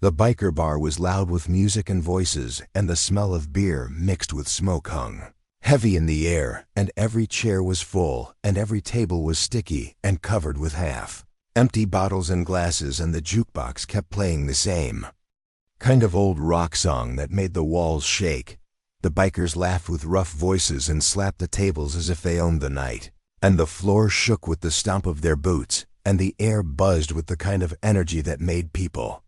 The biker bar was loud with music and voices, and the smell of beer mixed with smoke hung heavy in the air, and every chair was full, and every table was sticky and covered with half-empty bottles and glasses, and the jukebox kept playing the same kind of old rock song that made the walls shake. The bikers laughed with rough voices and slapped the tables as if they owned the night, and the floor shook with the stomp of their boots, and the air buzzed with the kind of energy that made people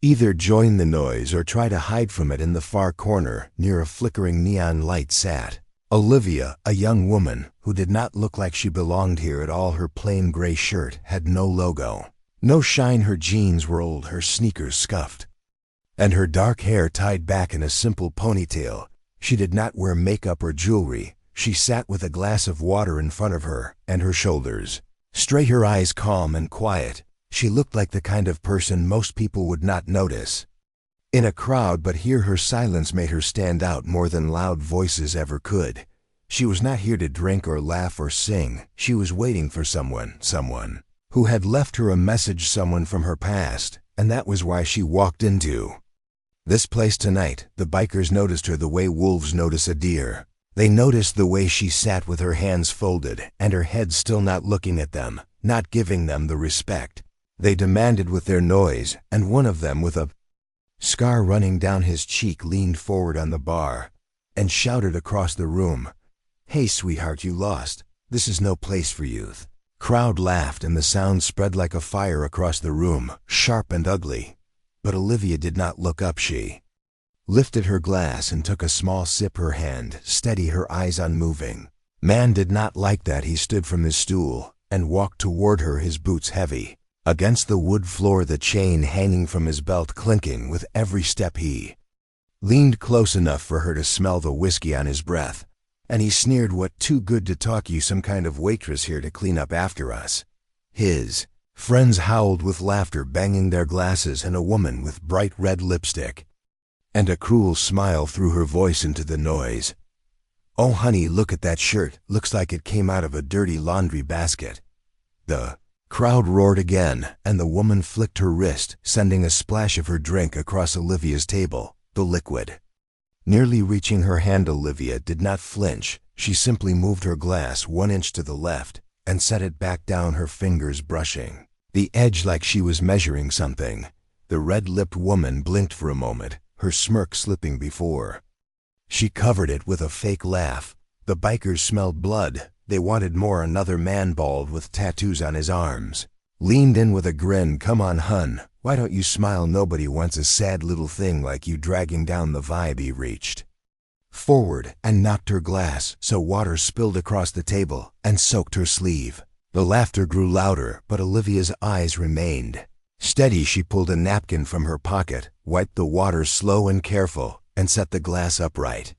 either join the noise or try to hide from it. In the far corner, near a flickering neon light, sat Olivia, a young woman who did not look like she belonged here at all. Her plain gray shirt had no logo, no shine, her jeans were old, her sneakers scuffed, and her dark hair tied back in a simple ponytail. She did not wear makeup or jewelry. She sat with a glass of water in front of her, and her shoulders straight, her eyes calm and quiet. She looked like the kind of person most people would not notice in a crowd, but here her silence made her stand out more than loud voices ever could. She was not here to drink or laugh or sing. She was waiting for someone who had left her a message, someone from her past, and that was why she walked into this place tonight. The bikers noticed her the way wolves notice a deer. They noticed the way she sat with her hands folded and her head still not looking at them, not giving them the respect they demanded with their noise, and one of them, with a scar running down his cheek, leaned forward on the bar and shouted across the room, "Hey sweetheart, you lost. This is no place for youth." Crowd laughed and the sound spread like a fire across the room, sharp and ugly. But Olivia did not look up. She lifted her glass and took a small sip, her hand steady, her eyes unmoving. Man did not like that. He stood from his stool and walked toward her, his boots heavy against the wood floor, the chain hanging from his belt clinking with every step. He leaned close enough for her to smell the whiskey on his breath, and he sneered, "What, too good to talk? You some kind of waitress here to clean up after us?" His friends howled with laughter, banging their glasses, and a woman with bright red lipstick and a cruel smile threw her voice into the noise. "Oh honey, look at that shirt. Looks like it came out of a dirty laundry basket." The crowd roared again, and the woman flicked her wrist, sending a splash of her drink across Olivia's table, the liquid nearly reaching her hand. Olivia did not flinch. She simply moved her glass 1 inch to the left and set it back down, her fingers brushing the edge like she was measuring something. The red-lipped woman blinked for a moment, her smirk slipping before she covered it with a fake laugh. The bikers smelled blood. They wanted more. Another man, bald with tattoos on his arms, leaned in with a grin. "Come on, hun. Why don't you smile? Nobody wants a sad little thing like you dragging down the vibe." He reached forward and knocked her glass so water spilled across the table and soaked her sleeve. The laughter grew louder, but Olivia's eyes remained steady. She pulled a napkin from her pocket, wiped the water slow and careful, and set the glass upright.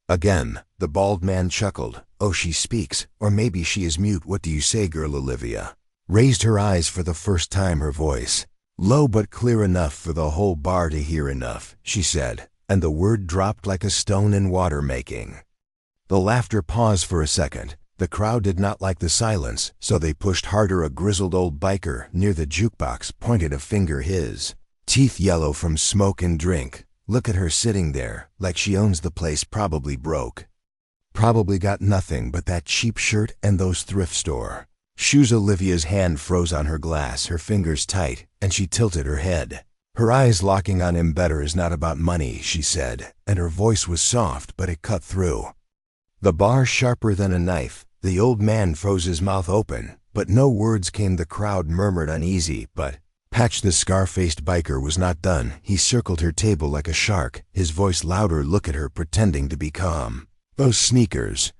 Again, the bald man chuckled. "Oh, she speaks, or maybe she is mute. What do you say, girl?" Olivia raised her eyes for the first time, her voice low but clear enough for the whole bar to hear. "Enough," she said, and the word dropped like a stone in water, making the laughter pause for a second. The crowd did not like the silence, so they pushed harder. A grizzled old biker near the jukebox pointed a finger, his teeth yellow from smoke and drink. "Look at her sitting there, like she owns the place. Probably broke. Probably got nothing but that cheap shirt and those thrift store shoes." Olivia's hand froze on her glass, her fingers tight, and she tilted her head, her eyes locking on him. "Better is not about money," she said, and her voice was soft, but it cut through the bar sharper than a knife. The old man froze his mouth open, but no words came. The crowd murmured uneasy, but Patch, the scar-faced biker, was not done. He circled her table like a shark, his voice louder. "Look at her, pretending to be calm. Those sneakers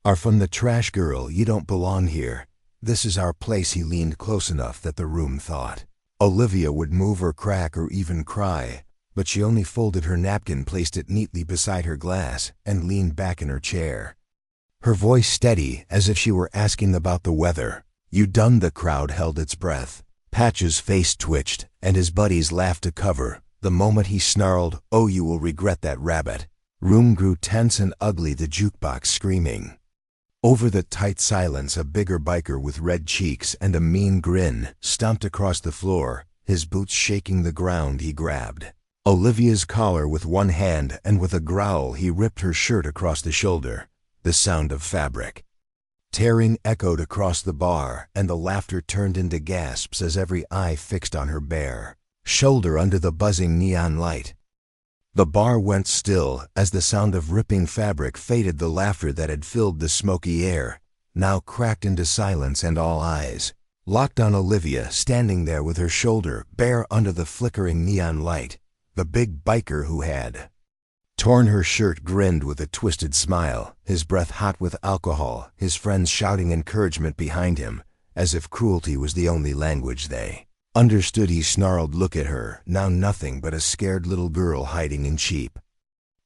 are from the trash, girl. You don't belong here. This is our place." He leaned close enough that the room thought Olivia would move or crack or even cry, but she only folded her napkin, placed it neatly beside her glass, and leaned back in her chair, her voice steady as if she were asking about the weather. "You done?" The crowd held its breath. Patch's face twitched, and his buddies laughed to cover. The moment he snarled, "Oh, you will regret that, rabbit." Room grew tense and ugly, the jukebox screaming. Over the tight silence, a bigger biker with red cheeks and a mean grin stomped across the floor, his boots shaking the ground he grabbed Olivia's collar with one hand, and with a growl he ripped her shirt across the shoulder. The sound of fabric tearing echoed across the bar, and the laughter turned into gasps as every eye fixed on her bare shoulder under the buzzing neon light. The bar went still as the sound of ripping fabric faded. The laughter that had filled the smoky air now cracked into silence, and all eyes locked on Olivia, standing there with her shoulder bare under the flickering neon light. The big biker who had torn her shirt grinned with a twisted smile, his breath hot with alcohol, his friends shouting encouragement behind him, as if cruelty was the only language they understood. He snarled, "Look at her, now nothing but a scared little girl hiding in cheap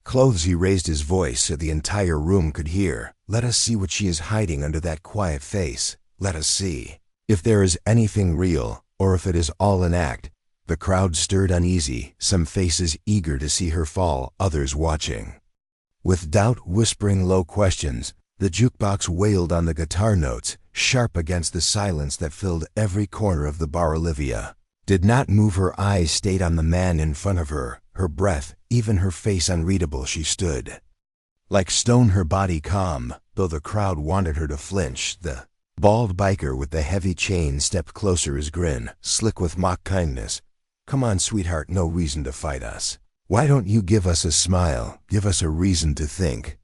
clothes." He raised his voice so the entire room could hear. "Let us see what she is hiding under that quiet face. Let us see if there is anything real, or if it is all an act." The crowd stirred uneasy, some faces eager to see her fall, others watching with doubt, whispering low questions. The jukebox wailed on the guitar notes, sharp against the silence that filled every corner of the bar. Olivia did not move. Her eyes stayed on the man in front of her, her breath, even her face unreadable. She stood like stone, her body calm, though the crowd wanted her to flinch. The bald biker with the heavy chain stepped closer, his grin slick with mock kindness. "Come on, sweetheart, no reason to fight us. Why don't you give us a smile, give us a reason to think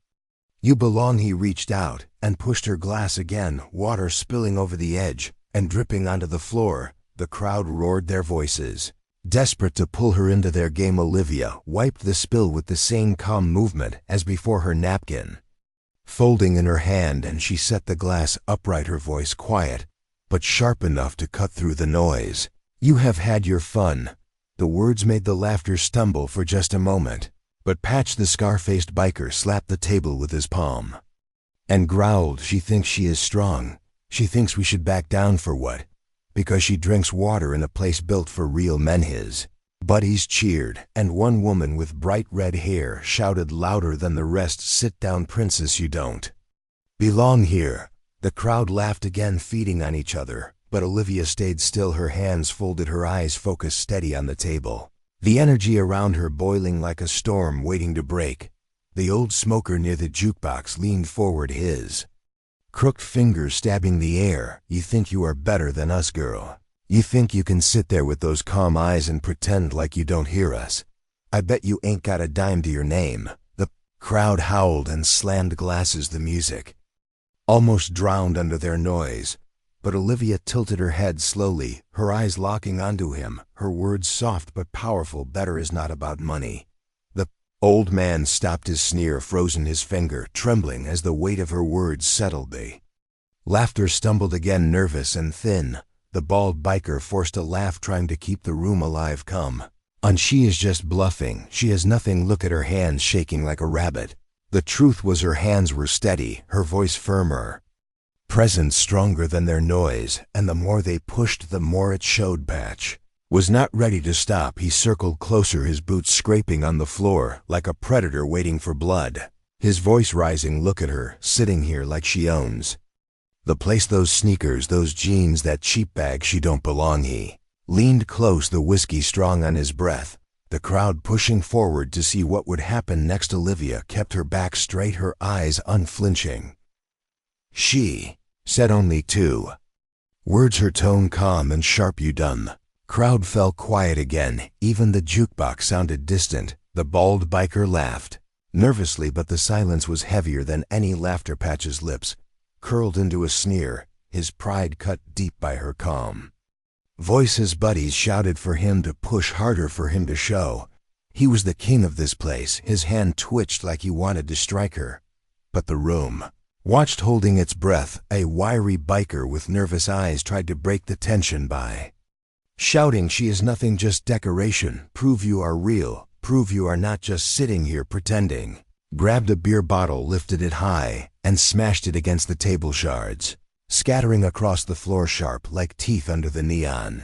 you belong?" He reached out and pushed her glass again, water spilling over the edge and dripping onto the floor. The crowd roared their voices, desperate to pull her into their game. Olivia wiped the spill with the same calm movement as before, her napkin folding in her hand, and she set the glass upright, her voice quiet but sharp enough to cut through the noise. "You have had your fun." The words made the laughter stumble for just a moment, but Patch, the scar-faced biker, slapped the table with his palm and growled, "She thinks she is strong. She thinks we should back down for what? Because she drinks water in a place built for real men." His buddies cheered, and one woman with bright red hair shouted louder than the rest, "Sit down, princess, you don't belong here." The crowd laughed again, feeding on each other, but Olivia stayed still, her hands folded, her eyes focused steady on the table, the energy around her boiling like a storm waiting to break. The old smoker near the jukebox leaned forward, his crooked fingers stabbing the air. "You think you are better than us, girl? You think you can sit there with those calm eyes and pretend like you don't hear us? I bet you ain't got a dime to your name." The crowd howled and slammed glasses. The music almost drowned under their noise. But Olivia tilted her head slowly, her eyes locking onto him, her words soft but powerful. "Better is not about money." The old man stopped his sneer, frozen, his finger trembling as the weight of her words settled. The laughter stumbled again, nervous and thin. The bald biker forced a laugh, trying to keep the room alive. "Come on, she is just bluffing. She has nothing. Look at her hands shaking like a rabbit." The truth was, her hands were steady, her voice firmer, presence stronger than their noise, and the more they pushed, the more it showed. Patch was not ready to stop. He circled closer, his boots scraping on the floor like a predator waiting for blood, his voice rising. "Look at her, sitting here like she owns the place. Those sneakers, those jeans, that cheap bag. She don't belong." He leaned close, the whiskey strong on his breath, the crowd pushing forward to see what would happen next. Olivia kept her back straight, her eyes unflinching. "She said only 2 words, her tone calm and sharp. You done." Crowd fell quiet again, even the jukebox sounded distant. The bald biker laughed nervously, but the silence was heavier than any laughter. Patch's lips curled into a sneer, his pride cut deep by her calm voice. His buddies shouted for him to push harder, for him to show he was the king of this place. His hand twitched like he wanted to strike her, but the room watched, holding its breath. A wiry biker with nervous eyes tried to break the tension by shouting, "She is nothing, just decoration. Prove you are real. Prove you are not just sitting here pretending." Grabbed a beer bottle, lifted it high, and smashed it against the table shards, scattering across the floor sharp like teeth under the neon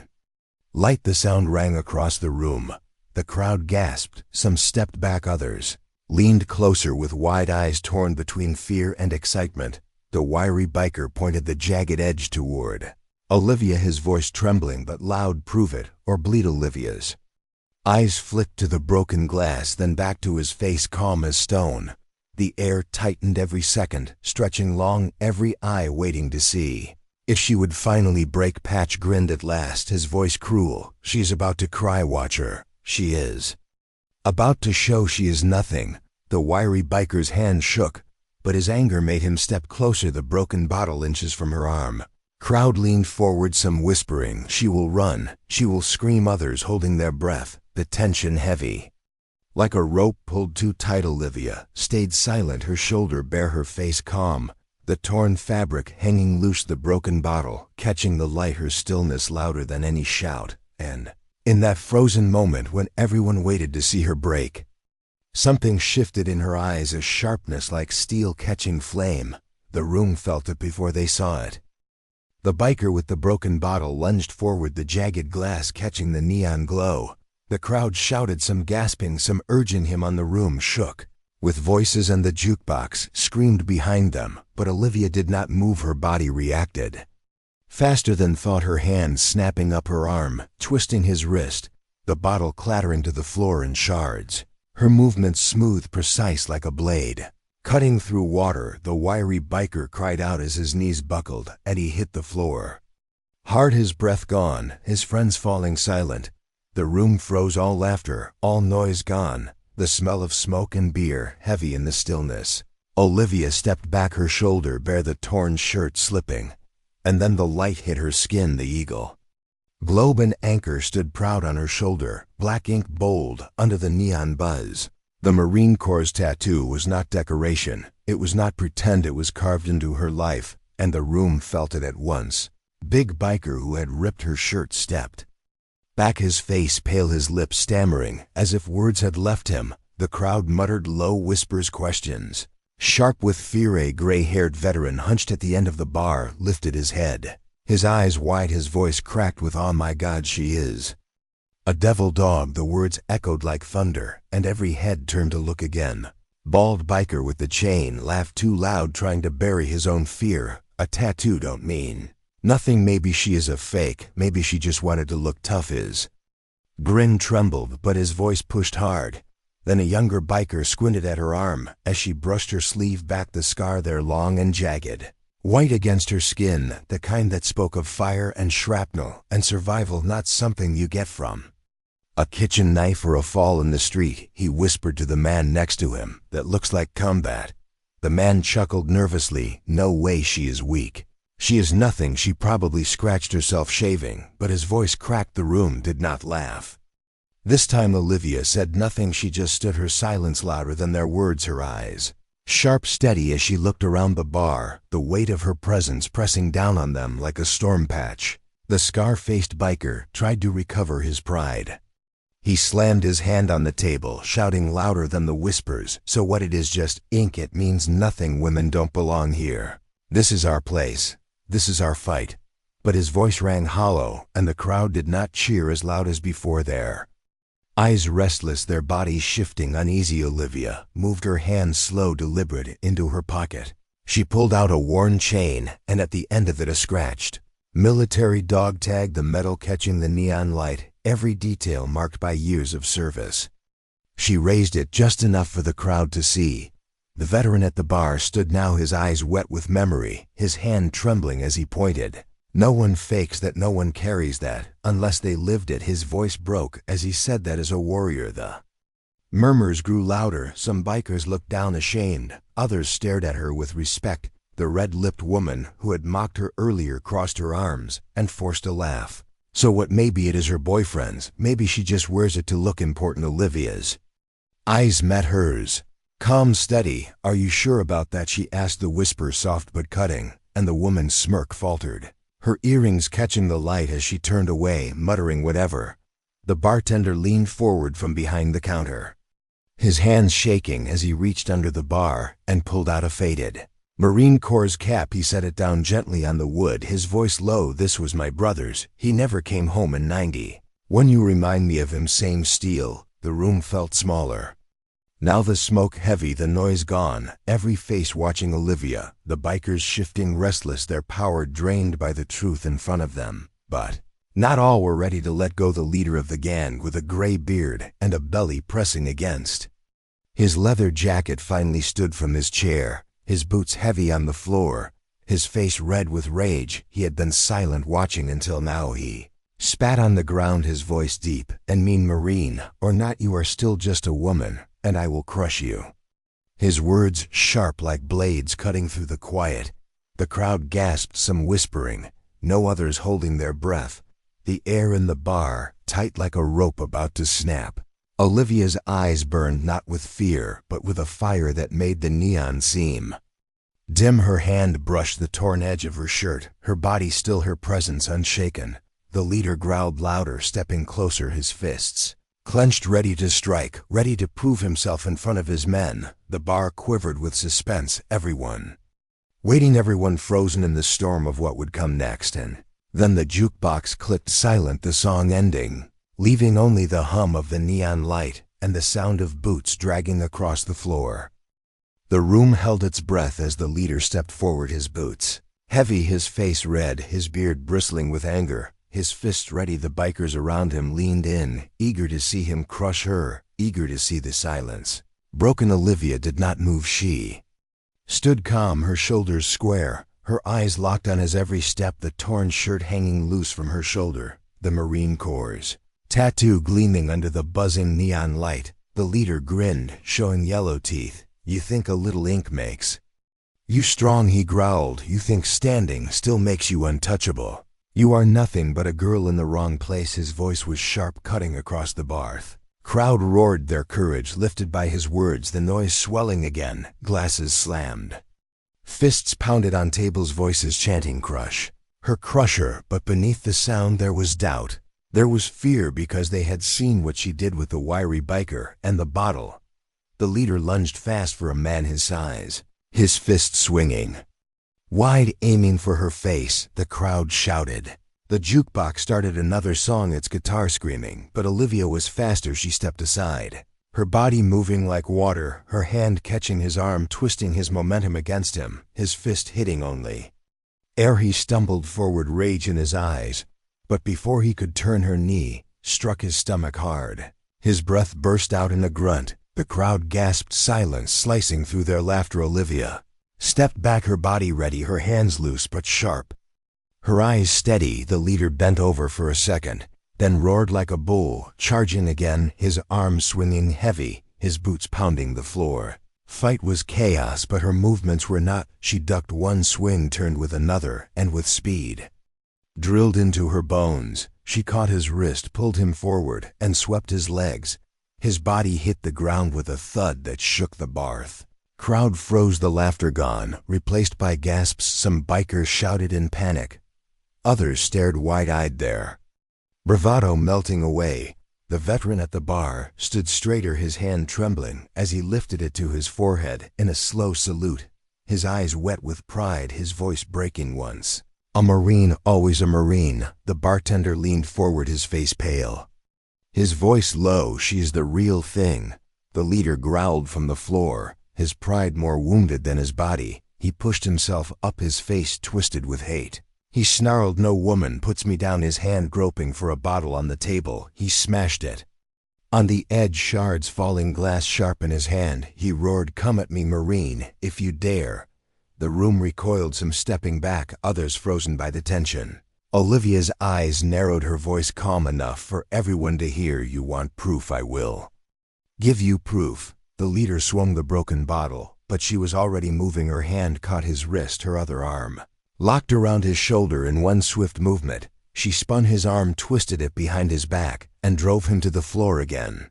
light. The sound rang across the room. The crowd gasped, some stepped back, others leaned closer with wide eyes torn between fear and excitement. The wiry biker pointed the jagged edge toward Olivia, his voice trembling but loud. Prove it, or bleed. Olivia's eyes flicked to the broken glass, then back to his face, calm as stone. The air tightened every second, stretching long, every eye waiting to see if she would finally break. Patch grinned at last, his voice cruel. She's about to cry, watch her. She is about to show she is nothing. The wiry biker's hand shook, but his anger made him step closer, the broken bottle inches from her arm. Crowd leaned forward, some whispering, she will run, she will scream, others holding their breath, the tension heavy. Like a rope pulled too tight, Olivia stayed silent, her shoulder bare, her face calm, the torn fabric hanging loose, the broken bottle catching the light, her stillness louder than any shout. And in that frozen moment when everyone waited to see her break, something shifted in her eyes, a sharpness like steel catching flame. The room felt it before they saw it. The biker with the broken bottle lunged forward, the jagged glass catching the neon glow. The crowd shouted, some gasping, some urging him on. The room shook with voices and the jukebox screamed behind them, but Olivia did not move, her body reacted faster than thought, her hand snapping up her arm, twisting his wrist, the bottle clattering to the floor in shards. Her movements smooth, precise like a blade cutting through water. The wiry biker cried out as his knees buckled and he hit the floor hard, his breath gone, his friends falling silent. The room froze, all laughter, all noise gone, the smell of smoke and beer heavy in the stillness. Olivia stepped back, her shoulder bare, the torn shirt slipping, and then the light hit her skin. The eagle globe and anchor stood proud on her shoulder, black ink bold under the neon buzz. The Marine Corps tattoo was not decoration, it was not pretend, it was carved into her life, and the room felt it at once. Big biker who had ripped her shirt stepped back, his face pale, his lips stammering as if words had left him. The crowd muttered low whispers, questions. Sharp with fear, a gray-haired veteran hunched at the end of the bar lifted his head, his eyes wide, his voice cracked with awe. My God, she is a devil dog. The words echoed like thunder, and every head turned to look again. Bald biker with the chain laughed too loud, trying to bury his own fear. A tattoo don't mean nothing. Maybe she is a fake, maybe she just wanted to look tough. His grin trembled, but his voice pushed hard. Then a younger biker squinted at her arm as she brushed her sleeve back, the scar there long and jagged, white against her skin, the kind that spoke of fire and shrapnel and survival, not something you get from a kitchen knife or a fall in the street. He whispered to the man next to him, that looks like combat. The man chuckled nervously, no way, she is weak. She is nothing, she probably scratched herself shaving, but his voice cracked. The room did not laugh. This time Olivia said nothing, she just stood, her silence louder than their words, her eyes sharp, steady as she looked around the bar, the weight of her presence pressing down on them like a storm patch. The scar-faced biker tried to recover his pride. He slammed his hand on the table, shouting louder than the whispers, so what, it is just ink, it means nothing, women don't belong here. This is our place. This is our fight. But his voice rang hollow, and the crowd did not cheer as loud as before. Their eyes restless, their bodies shifting, uneasy. Olivia moved her hand slow, deliberate, into her pocket. She pulled out a worn chain, and at the end of it a scratched military dog tag, the metal catching the neon light, every detail marked by years of service. She raised it just enough for the crowd to see. The veteran at the bar stood now, his eyes wet with memory, his hand trembling as he pointed. No one fakes that, no one carries that, unless they lived it. His voice broke as he said that as a warrior. The murmurs grew louder, some bikers looked down ashamed, others stared at her with respect. The red-lipped woman who had mocked her earlier crossed her arms and forced a laugh. So what, maybe it is her boyfriend's, maybe she just wears it to look important. Olivia's eyes met hers. Calm, steady. Are you sure about that? She asked, the whisper soft but cutting, and the woman's smirk faltered, her earrings catching the light as she turned away, muttering whatever. The bartender leaned forward from behind the counter, his hands shaking as he reached under the bar and pulled out a faded Marine Corps cap. He set it down gently on the wood, his voice low. This was my brother's. He never came home in '90. When you remind me of him, same steel. The room felt smaller. Now the smoke heavy, the noise gone, every face watching Olivia, the bikers shifting restless, their power drained by the truth in front of them. But not all were ready to let go. The leader of the gang, with a gray beard and a belly pressing against his leather jacket, finally stood from his chair, his boots heavy on the floor, his face red with rage. He had been silent, watching until now. He spat on the ground, his voice deep and mean. Marine or not, you are still just a woman, and I will crush you. His words sharp like blades cutting through the quiet. The crowd gasped, some whispering, no others holding their breath. The air in the bar tight like a rope about to snap. Olivia's eyes burned not with fear, but with a fire that made the neon seem dim. Her hand brushed the torn edge of her shirt, her body still, her presence unshaken. The leader growled louder, stepping closer, his fists clenched, ready to strike, ready to prove himself in front of his men. The bar quivered with suspense, everyone waiting, everyone frozen in the storm of what would come next. And then the jukebox clicked silent, the song ending, leaving only the hum of the neon light and the sound of boots dragging across the floor. The room held its breath as the leader stepped forward, his boots heavy, his face red, his beard bristling with anger, his fists ready. The bikers around him leaned in, eager to see him crush her, eager to see the silence broken. Olivia did not move. She stood calm, her shoulders square, her eyes locked on his every step, the torn shirt hanging loose from her shoulder, the Marine Corps tattoo gleaming under the buzzing neon light. The leader grinned, showing yellow teeth. You think a little ink makes you strong, he growled. You think standing still makes you untouchable. You are nothing but a girl in the wrong place. His voice was sharp, cutting across the bar. Crowd roared, their courage lifted by his words, the noise swelling again. Glasses slammed, fists pounded on tables, voices chanting, crush her, crush her. But beneath the sound there was doubt. There was fear, because they had seen what she did with the wiry biker and the bottle. The leader lunged fast for a man his size, his fist swinging wide, aiming for her face. The crowd shouted. The jukebox started another song, its guitar screaming, but Olivia was faster. She stepped aside, her body moving like water, her hand catching his arm, twisting his momentum against him, his fist hitting only air. He stumbled forward, rage in his eyes, but before he could turn, her knee struck his stomach hard. His breath burst out in a grunt. The crowd gasped, silence slicing through their laughter. Olivia stepped back, her body ready, her hands loose but sharp, her eyes steady. The leader bent over for a second, then roared like a bull, charging again, his arms swinging heavy, his boots pounding the floor. Fight was chaos, but her movements were not. She ducked one swing, turned with another, and with speed drilled into her bones. She caught his wrist, pulled him forward, and swept his legs. His body hit the ground with a thud that shook the bar. Crowd froze, the laughter gone, replaced by gasps. Some bikers shouted in panic. Others stared wide-eyed, their bravado melting away. The veteran at the bar stood straighter, his hand trembling as he lifted it to his forehead in a slow salute, his eyes wet with pride, his voice breaking once. A Marine, always a Marine. The bartender leaned forward, his face pale, his voice low. She's the real thing. The leader growled from the floor, his pride more wounded than his body. He pushed himself up, his face twisted with hate. He snarled, no woman puts me down. His hand groping for a bottle on the table, he smashed it on the edge, shards falling, glass sharp in his hand. He roared, come at me, Marine, if you dare. The room recoiled, some stepping back, others frozen by the tension. Olivia's eyes narrowed, her voice calm enough for everyone to hear. You want proof? I will give you proof. The leader swung the broken bottle, but she was already moving. Her hand caught his wrist, her other arm locked around his shoulder. In one swift movement, she spun his arm, twisted it behind his back, and drove him to the floor again.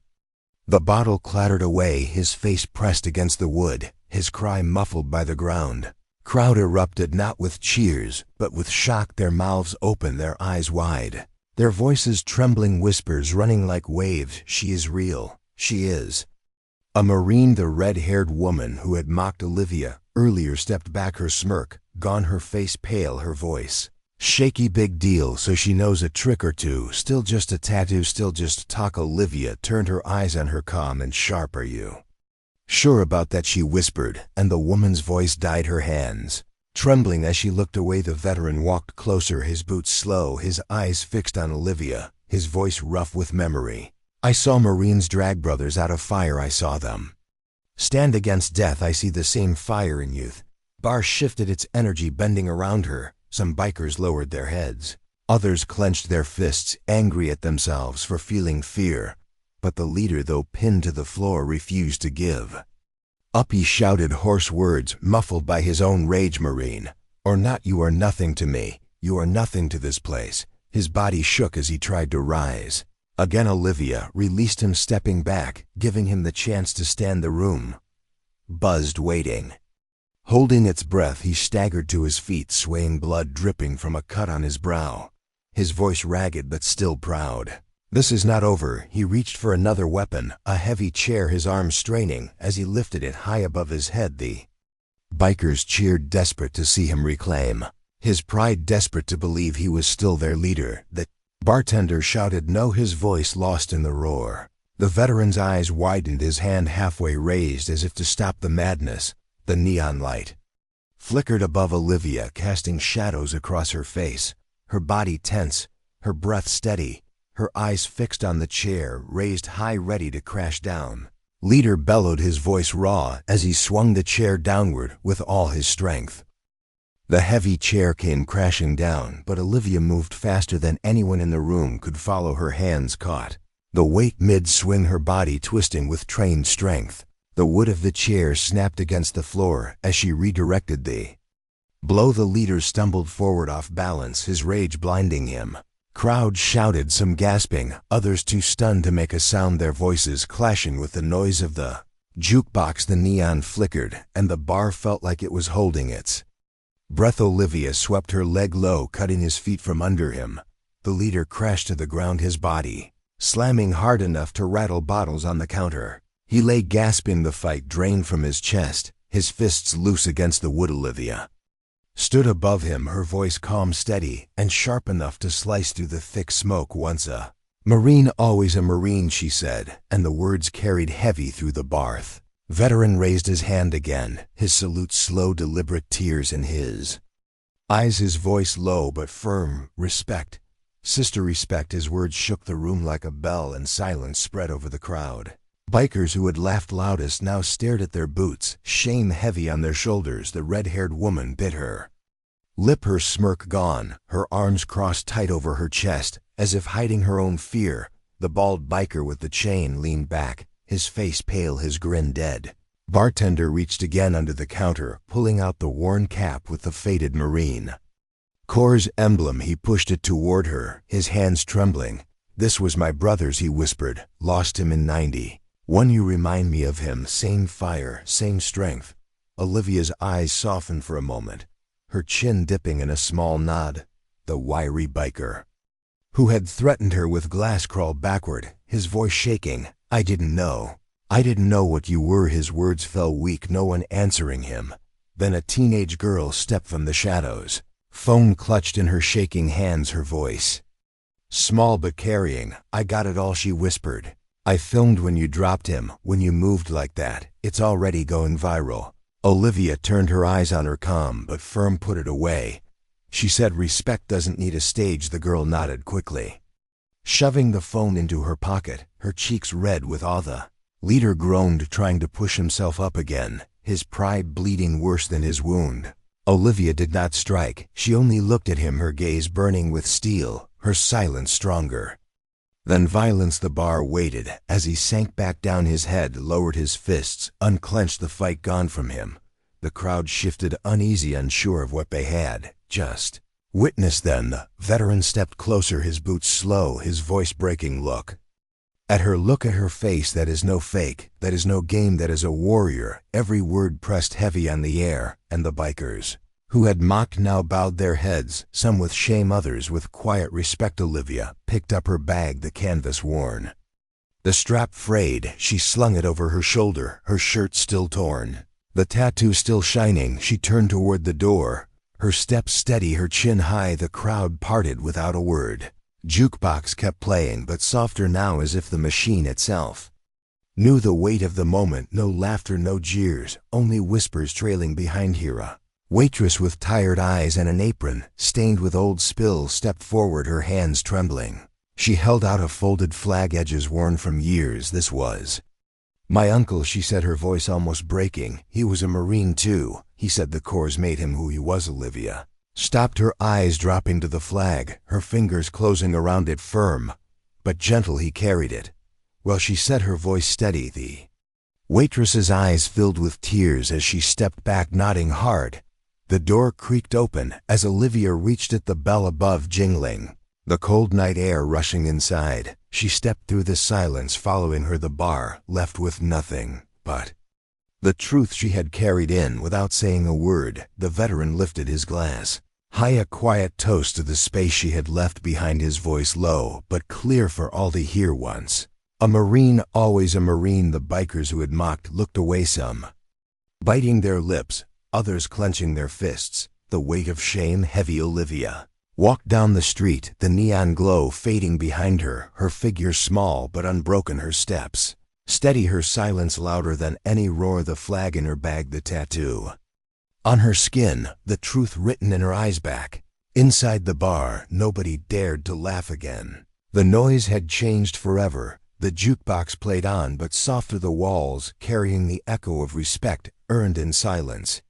The bottle clattered away, his face pressed against the wood, his cry muffled by the ground. Crowd erupted, not with cheers, but with shock, their mouths open, their eyes wide, their voices trembling, whispers running like waves. She is real. She is a Marine. The red-haired woman who had mocked Olivia earlier stepped back, her smirk gone, her face pale, her voice shaky. Big deal, so she knows a trick or two. Still just a tattoo, still just talk. Olivia turned her eyes on her, calm and sharp. Are you Sure about that, she whispered, and the woman's voice dyed her hands. Trembling as she looked away, the veteran walked closer, his boots slow, his eyes fixed on Olivia, his voice rough with memory. I saw Marines drag brothers out of fire, I saw them stand against death. I see the same fire in youth. Bar shifted its energy, bending around her. Some bikers lowered their heads. Others clenched their fists, angry at themselves for feeling fear. But the leader, though pinned to the floor, refused to give up. He shouted hoarse words, muffled by his own rage. Marine or not, you are nothing to me. You are nothing to this place. His body shook as he tried to rise. Again Olivia released him, stepping back, giving him the chance to stand. The room buzzed, waiting. Holding its breath, he staggered to his feet, swaying, blood dripping from a cut on his brow. His voice ragged but still proud. This is not over. He reached for another weapon, a heavy chair, his arms straining as he lifted it high above his head. The bikers cheered, desperate to see him reclaim his pride, desperate to believe he was still their leader. The bartender shouted no, his voice lost in the roar. The veteran's eyes widened, his hand halfway raised as if to stop the madness. The neon light flickered above Olivia, casting shadows across her face, her body tense, her breath steady, her eyes fixed on the chair, raised high, ready to crash down. Leader bellowed, his voice raw, as he swung the chair downward with all his strength. The heavy chair came crashing down, but Olivia moved faster than anyone in the room could follow. Her hands caught the weight mid-swing, her body twisting with trained strength. The wood of the chair snapped against the floor as she redirected the blow. The leader stumbled forward, off balance, his rage blinding him. Crowds shouted, some gasping, others too stunned to make a sound, their voices clashing with the noise of the jukebox. The neon flickered, and the bar felt like it was holding its breath. Olivia swept her leg low, cutting his feet from under him. The leader crashed to the ground, his body slamming hard enough to rattle bottles on the counter. He lay gasping, the fight drained from his chest, his fists loose against the wood. Olivia stood above him, her voice calm, steady, and sharp enough to slice through the thick smoke. Once a Marine, always a Marine, she said, and the words carried heavy through the barth. Veteran raised his hand again, his salute slow, deliberate, tears in his eyes, his voice low but firm. Respect, sister, respect. His words shook the room like a bell, and silence spread over the crowd. Bikers who had laughed loudest now stared at their boots, shame heavy on their shoulders. The red-haired woman bit her lip, her smirk gone, her arms crossed tight over her chest, as if hiding her own fear. The bald biker with the chain leaned back, his face pale, his grin dead. Bartender reached again under the counter, pulling out the worn cap with the faded Marine Corps emblem. He pushed it toward her, his hands trembling. This was my brother's, he whispered. Lost him in '90. One, you remind me of him, same fire, same strength. Olivia's eyes softened for a moment, her chin dipping in a small nod. The wiry biker who had threatened her with glass crawled backward, his voice shaking. I didn't know what you were. His words fell weak, no one answering him. Then a teenage girl stepped from the shadows, phone clutched in her shaking hands, her voice small but carrying. I got it all, she whispered. I filmed when you dropped him, when you moved like that. It's already going viral. Olivia turned her eyes on her, calm but firm. Put it away, she said. Respect doesn't need a stage. The girl nodded quickly, shoving the phone into her pocket, her cheeks red with awe. The leader groaned, trying to push himself up again, his pride bleeding worse than his wound. Olivia did not strike. She only looked at him, her gaze burning with steel, her silence stronger than violence. The bar waited as he sank back down, his head lowered, his fists unclenched, the fight gone from him. The crowd shifted, uneasy, unsure of what they had just witnessed. Then the veteran stepped closer, his boots slow, his voice breaking. Look at her, look at her face. That is no fake, that is no game, that is a warrior. Every word pressed heavy on the air, and the bikers who had mocked now bowed their heads, some with shame, others with quiet respect. Olivia picked up her bag, the canvas worn, the strap frayed. She slung it over her shoulder, her shirt still torn, the tattoo still shining. She turned toward the door, her steps steady, her chin high. The crowd parted without a word. Jukebox kept playing, but softer now, as if the machine itself Knew the weight of the moment, no laughter, no jeers, only whispers trailing behind Hira. Waitress with tired eyes and an apron stained with old spills stepped forward, her hands trembling. She held out a folded flag, edges worn from years. This was my uncle, she said, her voice almost breaking. He was a Marine too. He said the Corps made him who he was. Olivia stopped, her eyes dropping to the flag, her fingers closing around it, firm but gentle. He carried it. Well, she said, her voice steady. The waitress's eyes filled with tears as she stepped back, nodding hard. The door creaked open as Olivia reached it, the bell above jingling, the cold night air rushing inside. She stepped through the silence, following her the bar, left with nothing but the truth she had carried in. Without saying a word, the veteran lifted his glass high, a quiet toast to the space she had left behind, his voice low but clear for all to hear. Once a Marine, always a Marine. The bikers who had mocked looked away, some biting their lips, others clenching their fists, the weight of shame heavy. Olivia walked down the street, the neon glow fading behind her, her figure small but unbroken, her steps steady, her silence louder than any roar. The flag in her bag, the tattoo on her skin, the truth written in her eyes. Back inside the bar, nobody dared to laugh again. The noise had changed forever. The jukebox played on, but softer, the walls carrying the echo of respect earned in silence.